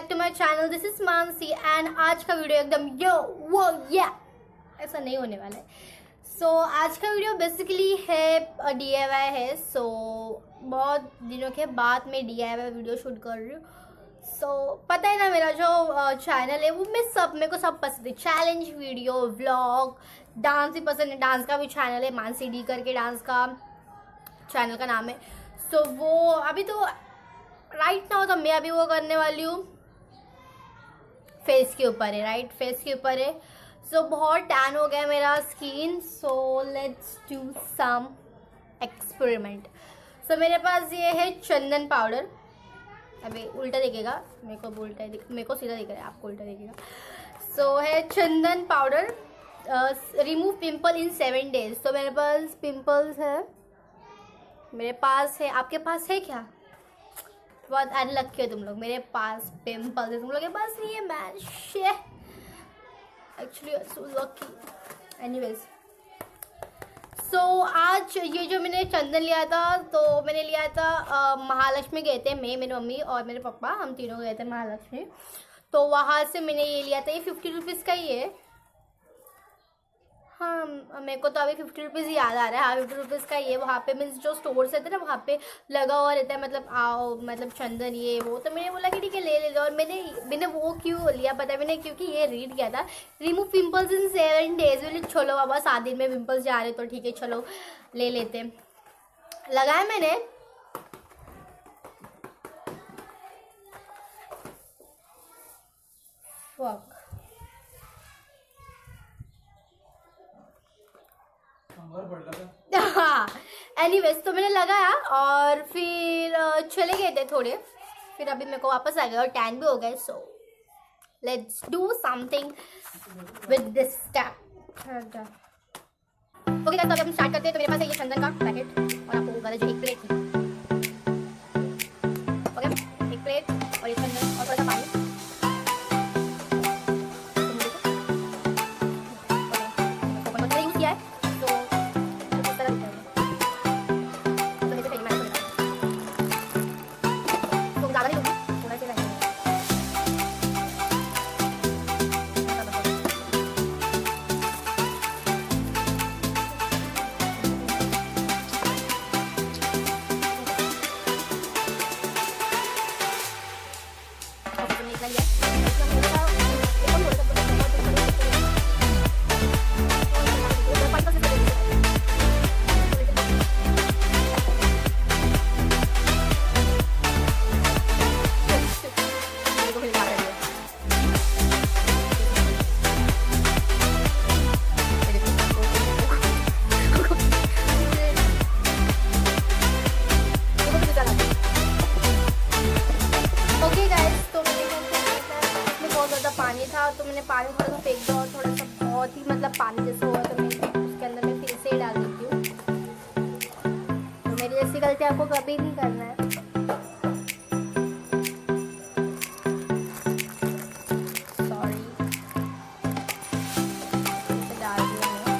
Back to my channel. This is Mansi and आज का video एकदम यो वो या ऐसा नहीं होने वाला है। सो आज का वीडियो बेसिकली है DIY है। सो बहुत दिनों के बाद मैं DIY वीडियो शूट कर रही हूँ। सो पता है ना, मेरा जो चैनल है वो मेरे को सब पसंद है। चैलेंज वीडियो, व्लॉग, डांस भी पसंद है। डांस का भी चैनल है, मानसी डी करके डांस का चैनल का नाम है। सो वो अभी तो राइट नाउ तो मैं अभी वो करने वाली हूँ, फेस के ऊपर है। राइट, फेस के ऊपर है। सो बहुत टैन हो गया मेरा skin. So let's do some experiment. So मेरे पास ये है चंदन पाउडर। अभी उल्टा दिखेगा, मेरे को सीधा दिख रहा है, आपको उल्टा दिखेगा। सो है चंदन पाउडर, रिमूव पिंपल इन 7 days। तो मेरे पास पिंपल्स है, मेरे पास है। आपके पास है क्या? बहुत अनलक्की हो तुम लोग, मेरे पास पिंपल्स है, तुम लोग के पास नहीं है। मैन शे एक्चुअली सो लकी। एनीवेज, सो आज ये जो मैंने चंदन लिया था, तो मैंने लिया था महालक्ष्मी गए थे, मैं, मेरी मम्मी और मेरे पापा, हम तीनों गए थे महालक्ष्मी। तो वहाँ से मैंने ये लिया था। ये 50 रुपीज़ का ही है। हाँ, मेरे को तो अभी 50 रुपीज़ ही याद आ रहा है। हाँ, 50 रुपीज़ का ये वहाँ पे मीन्स जो स्टोर्स रहते हैं ना, वहाँ पे लगा हुआ रहता है। मतलब चंदन ये वो। तो मैंने बोला कि ठीक है ले लो। और मैंने वो क्यों लिया पता है मैंने, क्योंकि ये रीड किया था, रिमूव पिंपल्स इन 7 days। बोले चलो बाबा 7 दिन में पिंपल्स जा रहे तो ठीक है, चलो ले लेते। लगाया मैंने, फक। हाँ, एनीवेज तो मैंने लगाया और फिर चले गए थे थोड़े। फिर अभी मेरे को वापस आ गया और टैन भी हो गए। सो let's do something with this step. Okay guys, तो हम स्टार्ट करते हैं। तो मेरे पास है ये चंदन का पैकेट और आपको बता दें एक प्लेट थी। ओके, एक प्लेट और ये चंदन और थोड़ा सा पानी। पानी था तो मैंने पानी थोड़ा सा फेंक दिया और थोड़ा सा बहुत ही पानी जैसा हुआ, तो मैं उसके अंदर मैं फिर से डाल देती हूँ। तो मेरी जैसी गलती आपको कभी नहीं करना है। सॉरी, डाल दिया मैं।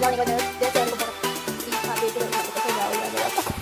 जाने का मेरे चेहरे को बहुत तीखा देख रहे हो कैसे जाओगे मेरा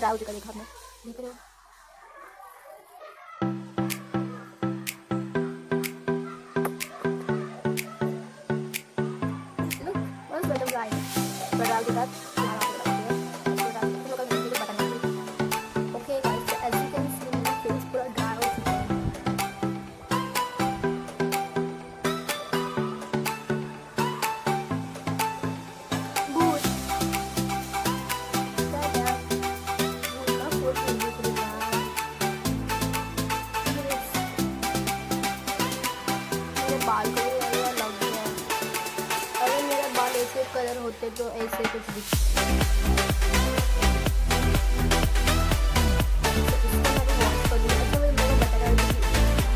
हो चुका देखा आपने देख रहे हो look what's butterfly butterfly के साथ okay guys so as you can see मेरा face पूरा ड्राई हो चुका है good बाल को लग गया अगर मेरे बाल ऐसे कलर होते तो ऐसे कुछ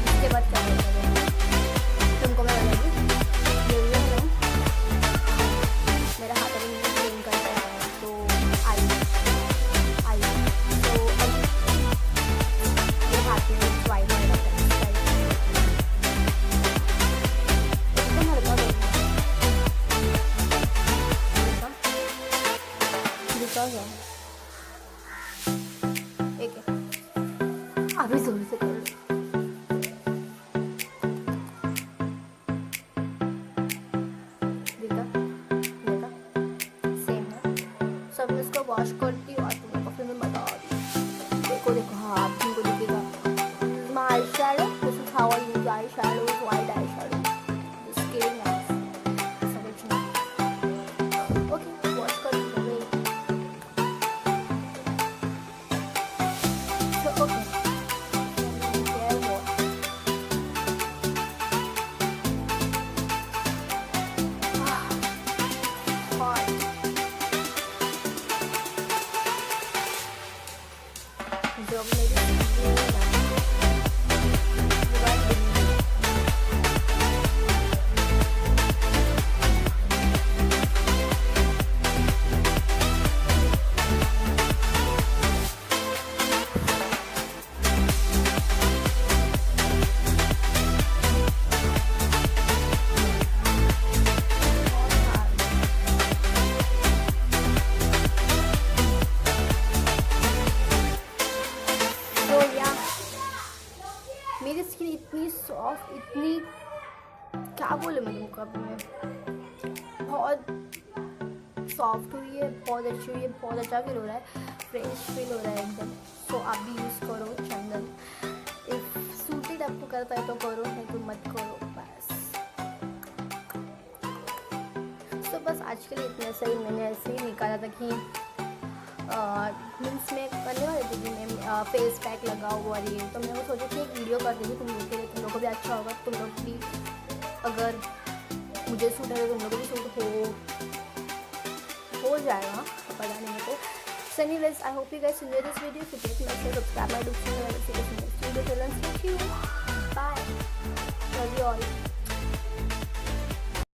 इसके बाद क्या तुमको मैं मेरा हाथ अभी क्लीन करता है तो आई तो ये हाथ में स्वाइप एक अभी जोर से कर देखा देखा सेम है सब मैं इसको वॉश करती हूँ और तुमको फिर मैं बता दी देखो देखो हाँ आप तुमको दिखेगा my eye shadow this is how I use eye shadow white eye shadow this killing nice okay wash कर जो मेरी स्किन इतनी सॉफ्ट इतनी क्या बोले मैं तुमको अभी में बहुत सॉफ्ट हुई है बहुत अच्छी हुई है बहुत अच्छा फील हो रहा है फ्रेश फील हो रहा है एकदम सो आप भी यूज़ करो चंदन इफ सूटेड आपको करता है तो करो नहीं तो मत करो बस तो बस आज के लिए इतना सही मैंने ऐसे ही निकाला था कि मीन्स मैं करने वाली थी कि मैं फेस पैक लगाऊँ और ये तो मैं वो सोची थी एक वीडियो कर देती तुम लोग के लिए तुम लोग को भी अच्छा होगा तुम लोग भी अगर मुझे सूट है तो तुम लोग को भी सूट हो जाएगा पता नहीं मेरे को so anyways I hope you guys enjoy this video so please subscribe my YouTube channel bye love you all